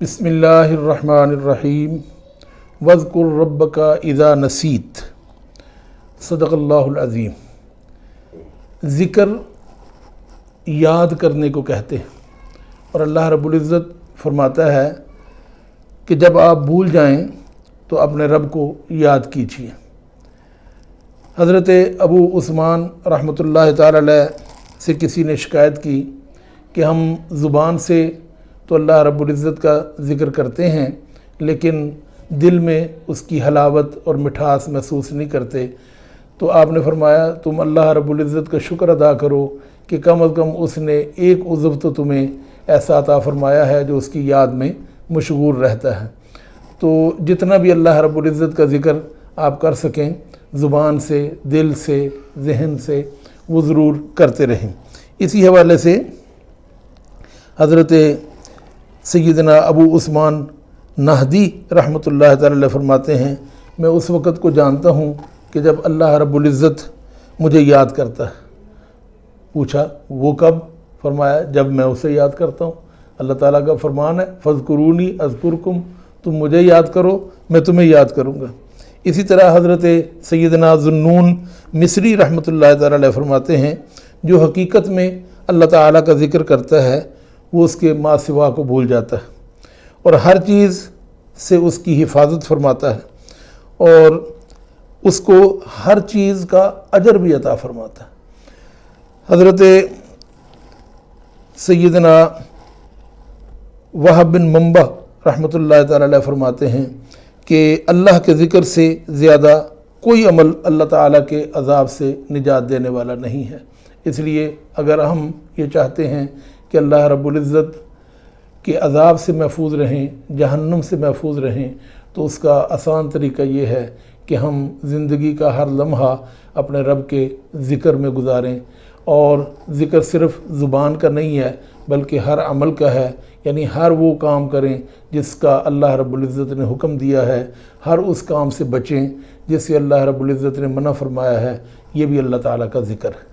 बिस्मिल्लाहिर्रहमानिर्रहीम वज़्कुर रब्बका इज़ा नसीत। सदक़ल्लाहुल अज़ीम। ज़िक्र याद करने को कहते हैं और अल्लाह रब्बुल इज़्ज़त फरमाता है कि जब आप भूल जाएं तो अपने रब को याद कीजिए। हज़रत अबू उस्मान रहमतुल्लाह ताला अलैह से किसी ने शिकायत की कि हम ज़ुबान से तो अल्लाह रब्बुल इज़्ज़त का ज़िक्र करते हैं लेकिन दिल में उसकी हलावत और मिठास महसूस नहीं करते। तो आपने फरमाया तुम अल्लाह रब्बुल इज़्ज़त का शुक्र अदा करो कि कम अज़ कम उसने एक उज़्व तो तुम्हें ऐसा अता फरमाया है जो उसकी याद में मशगूल रहता है। तो जितना भी अल्लाह रब्बुल इज़्ज़त का ज़िक्र आप कर सकें ज़ुबान से, दिल से, ज़हन से, वो ज़रूर करते रहें। इसी हवाले से हज़रत सैयदना अबू उस्मान नहदी रहमतुल्लाह ताला अलैह फरमाते हैं, मैं उस वक़्त को जानता हूँ कि जब अल्लाह रब्बुल इज़्ज़त मुझे याद करता है। पूछा वो कब? फरमाया जब मैं उसे याद करता हूँ। अल्लाह ताला का फरमान है फ़ज़्कुरूनी अज़्कुरकुम, तुम मुझे याद करो मैं तुम्हें याद करूँगा। इसी तरह हज़रत सैयदना ज़ुन्नून मिस्री रहमतुल्लाह ताला अलैह फरमाते हैं, जो हकीकत में अल्लाह ताला का ज़िक्र करता है वो उसके मा सिवा को भूल जाता है और हर चीज़ से उसकी हिफाजत फरमाता है और उसको हर चीज़ का अजर भी अता फरमाता है। हज़रत सैयदना वहब बिन मंबा रहमतुल्लाह ताला अलैह फरमाते हैं कि अल्लाह के ज़िक्र से ज़्यादा कोई अमल अल्लाह ताला के अज़ाब से निजात देने वाला नहीं है। इसलिए अगर हम ये चाहते हैं कि अल्लाह रब्बुल इज़्ज़त के अज़ाब से महफूज रहें, जहन्नुम से महफूज रहें, तो उसका आसान तरीका ये है कि हम ज़िंदगी का हर लम्हा अपने रब के ज़िक्र में गुजारें। और ज़िक्र सिर्फ़ ज़ुबान का नहीं है बल्कि हर अमल का है, यानी हर वो काम करें जिसका अल्लाह रब्बुल इज़्ज़त ने हुक्म दिया है, हर उस काम से बचें जिससे अल्लाह रब्बुल इज़्ज़त ने मना फरमाया है। ये भी अल्लाह ताला का ज़िक्र है।